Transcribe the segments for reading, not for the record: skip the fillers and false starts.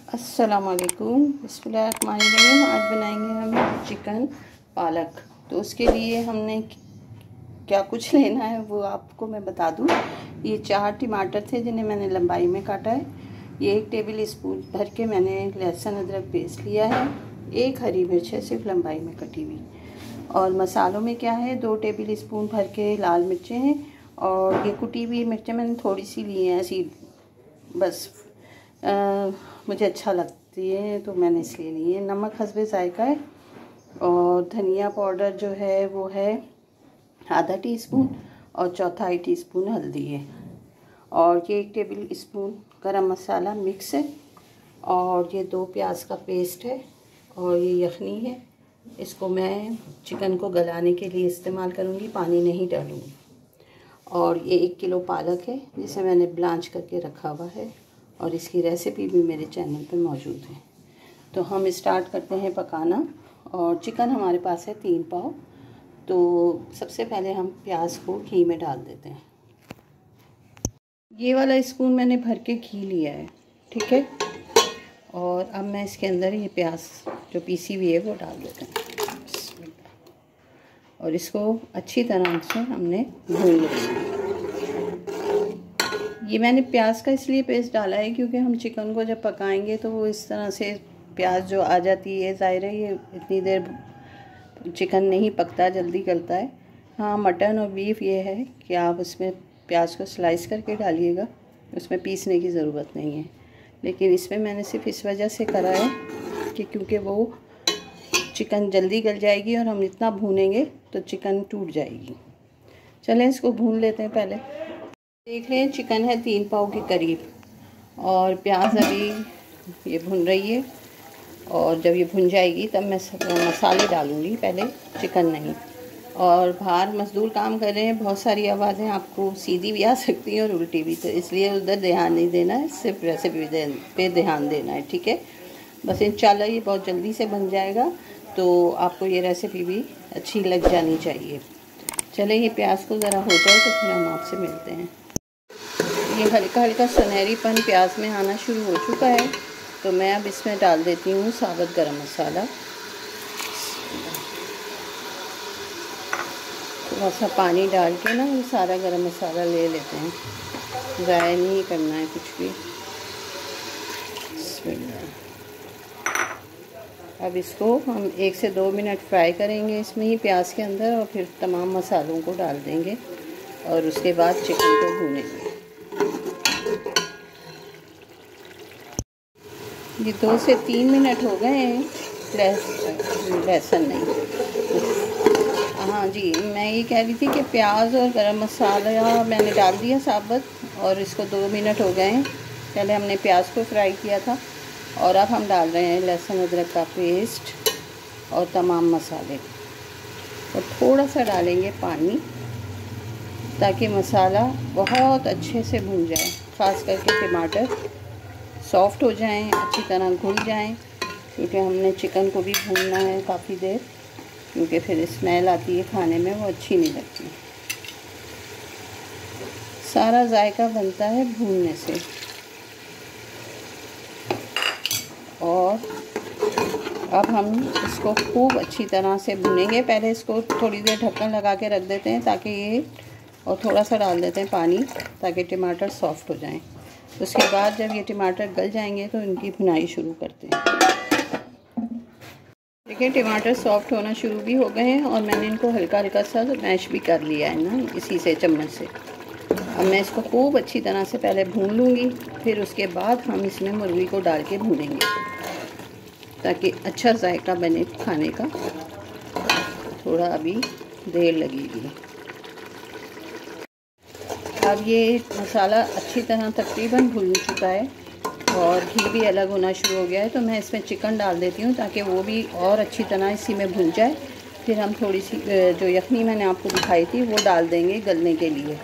अस्सलामुअलैकुम, बिस्मिल्लाहिर्रहमानिर्रहीम। आज बनाएंगे हम चिकन पालक। तो उसके लिए हमने क्या कुछ लेना है वो आपको मैं बता दूं। ये 4 टमाटर थे जिन्हें मैंने लंबाई में काटा है। ये 1 टेबल स्पून भर के मैंने लहसुन अदरक पेस्ट लिया है। 1 हरी मिर्च है सिर्फ लंबाई में कटी हुई। और मसालों में क्या है, 2 टेबल स्पून भर के लाल मिर्चें हैं। और ये कुटी हुई मिर्चें मैंने थोड़ी सी ली हैं ऐसी, बस मुझे अच्छा लगती है तो मैंने इसलिए ली है। नमक हस्बे जायका है। और धनिया पाउडर जो है वो है आधा टीस्पून और 1/4 टीस्पून हल्दी है। और ये 1 टेबल स्पून गरम मसाला मिक्स है। और ये 2 प्याज का पेस्ट है। और ये यखनी है, इसको मैं चिकन को गलाने के लिए इस्तेमाल करूँगी, पानी नहीं डालूँगी। और ये 1 किलो पालक है जिसे मैंने ब्लांच करके रखा हुआ है और इसकी रेसिपी भी मेरे चैनल पे मौजूद है। तो हम स्टार्ट करते हैं पकाना। और चिकन हमारे पास है 3 पाव। तो सबसे पहले हम प्याज को घी में डाल देते हैं। ये वाला स्पून मैंने भर के घी लिया है, ठीक है। और अब मैं इसके अंदर ये प्याज जो पीसी हुई है वो डाल देते हैं और इसको अच्छी तरह से हमने भून लिया। ये मैंने प्याज का इसलिए पेस्ट डाला है क्योंकि हम चिकन को जब पकाएंगे तो वो इस तरह से प्याज जो आ जाती है, ज़ाहिर है ये इतनी देर चिकन नहीं पकता, जल्दी गलता है। हाँ, मटन और बीफ ये है कि आप उसमें प्याज को स्लाइस करके डालिएगा, उसमें पीसने की ज़रूरत नहीं है। लेकिन इसमें मैंने सिर्फ इस वजह से करा है कि क्योंकि वो चिकन जल्दी गल जाएगी और हम इतना भूनेंगे तो चिकन टूट जाएगी। चलें इसको भून लेते हैं। पहले देख रहे हैं चिकन है 3 पाव के करीब और प्याज अभी ये भुन रही है। और जब ये भुन जाएगी तब मैं मसाले डालूँगी, पहले चिकन नहीं। और बाहर मज़दूर काम कर रहे हैं, बहुत सारी आवाज़ें आपको सीधी भी आ सकती हैं और उल्टी भी, तो इसलिए उधर ध्यान नहीं देना है, सिर्फ रेसिपी पे ध्यान देना है, ठीक है। बस इंशाल्लाह ये बहुत जल्दी से बन जाएगा, तो आपको ये रेसिपी भी अच्छी लग जानी चाहिए। चले ये प्याज को ज़रा हो जाए तो फिर हम आपसे मिलते हैं। ये हल्का हल्का सुनहरीपन प्याज में आना शुरू हो चुका है, तो मैं अब इसमें डाल देती हूँ साबुत गरम मसाला। थोड़ा सा पानी डाल के ना ये सारा गरम मसाला ले लेते हैं, ज़ाया नहीं करना है कुछ भी। अब इसको हम 1 से 2 मिनट फ्राई करेंगे इसमें ही प्याज के अंदर, और फिर तमाम मसालों को डाल देंगे और उसके बाद चिकन को भूनेंगे। ये 2 से 3 मिनट हो गए हैं। लहसुन नहीं, हाँ जी, मैं ये कह रही थी कि प्याज और गरम मसाला मैंने डाल दिया साबुत और इसको 2 मिनट हो गए हैं। पहले हमने प्याज को फ्राई किया था और अब हम डाल रहे हैं लहसुन अदरक का पेस्ट और तमाम मसाले। और थोड़ा सा डालेंगे पानी ताकि मसाला बहुत अच्छे से भून जाए, ख़ास करके टमाटर सॉफ्ट हो जाएं, अच्छी तरह घुल जाएं, क्योंकि हमने चिकन को भी भूनना है काफ़ी देर, क्योंकि फिर स्मेल आती है खाने में, वो अच्छी नहीं लगती। सारा जायका बनता है भूनने से। और अब हम इसको खूब अच्छी तरह से भूनेंगे। पहले इसको थोड़ी देर ढक्कन लगा के रख देते हैं ताकि ये, और थोड़ा सा डाल देते हैं पानी ताकि टमाटर सॉफ्ट हो जाएं। उसके बाद जब ये टमाटर गल जाएंगे तो इनकी भुनाई शुरू करते हैं। देखिए टमाटर सॉफ्ट होना शुरू भी हो गए हैं और मैंने इनको हल्का हल्का सा मैश भी कर लिया है ना, इसी से चम्मच से। अब मैं इसको खूब अच्छी तरह से पहले भून लूँगी, फिर उसके बाद हम इसमें मुर्गी को डाल के भूनेंगे ताकि अच्छा जायका बने खाने का। थोड़ा अभी देर लगेगी। अब ये मसाला अच्छी तरह तकरीबन भुन चुका है और घी भी अलग होना शुरू हो गया है, तो मैं इसमें चिकन डाल देती हूँ ताकि वो भी और अच्छी तरह इसी में भुन जाए। फिर हम थोड़ी सी जो यखनी मैंने आपको दिखाई थी वो डाल देंगे गलने के लिए।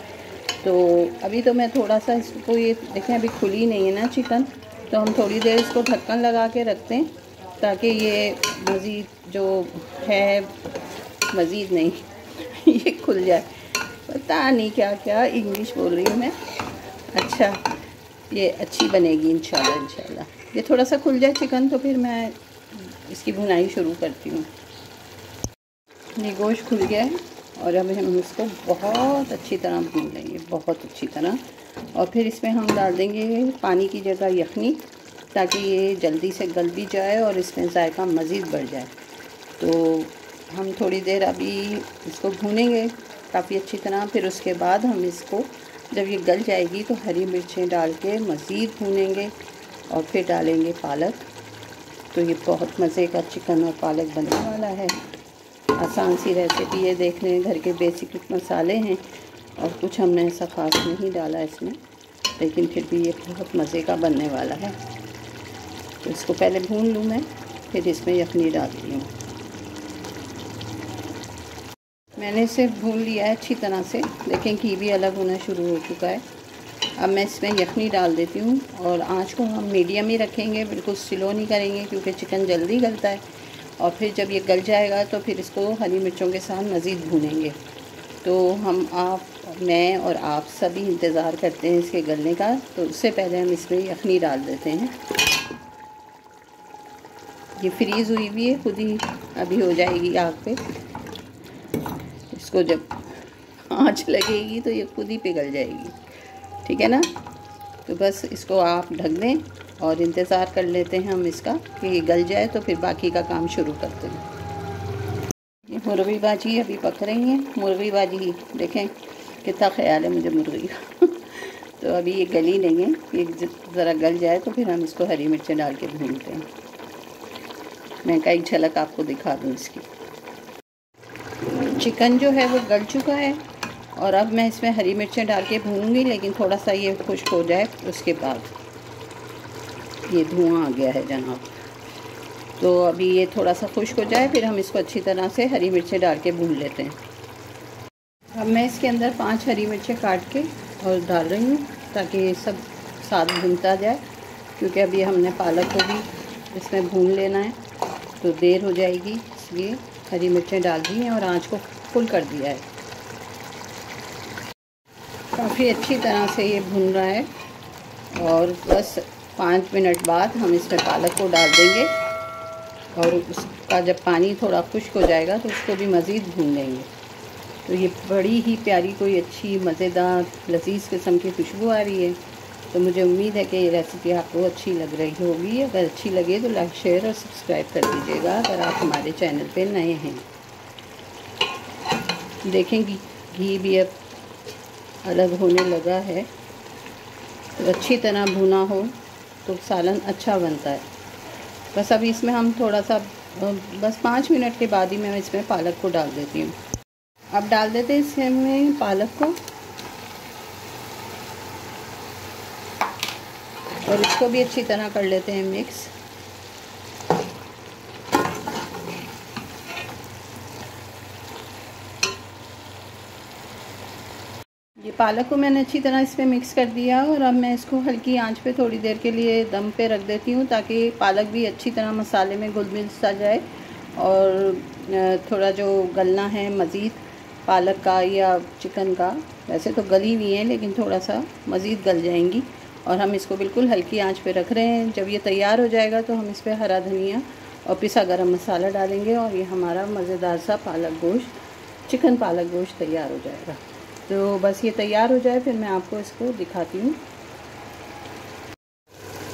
तो अभी तो मैं थोड़ा सा इसको, ये देखें अभी खुली नहीं है ना चिकन, तो हम थोड़ी देर इसको ढक्कन लगा के रखते हैं ताकि ये मज़ीद जो है, मज़ीद नहीं ये खुल जाए। पता नहीं क्या क्या इंग्लिश बोल रही हूँ मैं। अच्छा, ये अच्छी बनेगी इंशाल्लाह। ये थोड़ा सा खुल जाए चिकन तो फिर मैं इसकी भुनाई शुरू करती हूँ। ये गोश्त खुल गया है और अब हम इसको बहुत अच्छी तरह भून लेंगे, बहुत अच्छी तरह। और फिर इसमें हम डाल देंगे पानी की जगह यखनी, ताकि ये जल्दी से गल भी जाए और इसमें जायका मज़ीद बढ़ जाए। तो हम थोड़ी देर अभी इसको भूनेंगे काफ़ी अच्छी तरह। फिर उसके बाद हम इसको जब ये गल जाएगी तो हरी मिर्चें डाल के मज़ीद भूनेंगे और फिर डालेंगे पालक। तो ये बहुत मज़े का चिकन और पालक बनने वाला है। आसान सी रेसिपी है, देख लें, घर के बेसिक मसाले हैं और कुछ हमने ऐसा ख़ास नहीं डाला इसमें, लेकिन फिर भी ये बहुत मज़े का बनने वाला है। तो इसको पहले भून लूँ मैं, फिर इसमें यखनी डालती हूँ। मैंने इसे भून लिया है अच्छी तरह से, देखें घी भी अलग होना शुरू हो चुका है। अब मैं इसमें यखनी डाल देती हूँ और आँच को हम मीडियम ही रखेंगे, बिल्कुल स्लो नहीं करेंगे क्योंकि चिकन जल्दी गलता है। और फिर जब ये गल जाएगा तो फिर इसको हरी मिर्चों के साथ मज़ीद भूनेंगे। तो मैं और आप सभी इंतज़ार करते हैं इसके गलने का। तो उससे पहले हम इसमें यखनी डाल देते हैं। ये फ्रीज़ हुई हुई है, खुद ही अभी हो जाएगी आग पे। इसको जब आँच लगेगी तो ये खुद ही पिघल जाएगी, ठीक है ना। तो बस इसको आप ढक दें और इंतज़ार कर लेते हैं हम इसका कि ये गल जाए, तो फिर बाकी का काम शुरू करते हैं। ये मुर्गी भाजी अभी पक रही है, मुर्गी भाजी देखें कितना ख्याल है मुझे मुर्गी का। तो अभी ये गली नहीं है, ये ज़रा गल जाए तो फिर हम इसको हरी मिर्चें डाल के भूनते हैं। मैं एक झलक आपको दिखा दूँ इसकी। चिकन जो है वो गल चुका है और अब मैं इसमें हरी मिर्चें डाल के भूनूंगी, लेकिन थोड़ा सा ये खुश्क हो जाए उसके बाद। ये धुआं आ गया है जनाब, तो अभी ये थोड़ा सा खुश्क हो जाए फिर हम इसको अच्छी तरह से हरी मिर्चें डाल के भून लेते हैं। अब मैं इसके अंदर 5 हरी मिर्चें काट के और डाल रही हूँ ताकि ये सब साथ भूनता जाए, क्योंकि अभी हमने पालक को भी इसमें भून लेना है तो देर हो जाएगी, इसलिए हरी मिर्चें डाल दी हैं और आँच को फुल कर दिया है। काफ़ी अच्छी तरह से ये भून रहा है और बस 5 मिनट बाद हम इसमें पालक को डाल देंगे और उसका जब पानी थोड़ा खुश्क हो जाएगा तो उसको भी मज़ीद भून लेंगे। तो ये बड़ी ही प्यारी कोई अच्छी मज़ेदार लजीज़ किस्म की खुशबू आ रही है। तो मुझे उम्मीद है कि ये रेसिपी आपको अच्छी लग रही होगी। अगर अच्छी लगे तो लाइक, शेयर और सब्सक्राइब कर दीजिएगा अगर आप हमारे चैनल पे नए हैं। देखेंगी घी भी अब अलग होने लगा है, तो अच्छी तरह भुना हो तो सालन अच्छा बनता है। बस अभी इसमें हम थोड़ा सा बस 5 मिनट के बाद ही मैं इसमें पालक को डाल देती हूँ। अब डाल देते हैं इसमें पालक को और इसको भी अच्छी तरह कर लेते हैं मिक्स। ये पालक को मैंने अच्छी तरह इसमें मिक्स कर दिया और अब मैं इसको हल्की आंच पे थोड़ी देर के लिए दम पे रख देती हूँ ताकि पालक भी अच्छी तरह मसाले में घुल मिल सा जाए और थोड़ा जो गलना है मज़ीद पालक का या चिकन का, वैसे तो गली हुई है लेकिन थोड़ा सा मज़ीद गल जाएंगी। और हम इसको बिल्कुल हल्की आंच पे रख रहे हैं। जब ये तैयार हो जाएगा तो हम इस पर हरा धनिया और पिसा गरम मसाला डालेंगे और ये हमारा मज़ेदार सा पालक गोश्त, चिकन पालक गोश्त तैयार हो जाएगा। तो बस ये तैयार हो जाए फिर मैं आपको इसको दिखाती हूँ।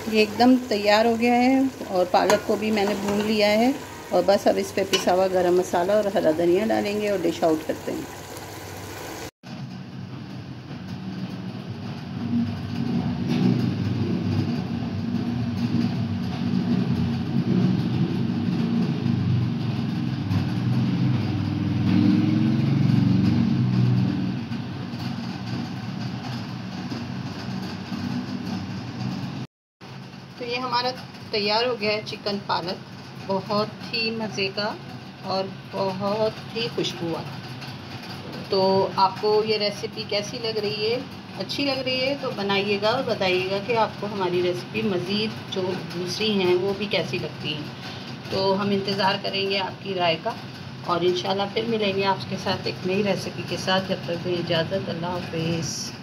ये एकदम तैयार हो गया है और पालक को भी मैंने भून लिया है और बस अब इस पे पिसा हुआ गरम मसाला और हरा धनिया डालेंगे और डिश आउट करते हैं। तो ये हमारा तैयार हो गया है चिकन पालक, बहुत ही मज़े का और बहुत ही खुशबू। तो आपको ये रेसिपी कैसी लग रही है? अच्छी लग रही है तो बनाइएगा और बताइएगा कि आपको हमारी रेसिपी मज़ीद जो दूसरी हैं वो भी कैसी लगती हैं। तो हम इंतज़ार करेंगे आपकी राय का और इंशाल्लाह फिर मिलेंगे आपके साथ एक नई रेसिपी के साथ। जब तक इजाज़त, अल्लाह हाफ़िज़।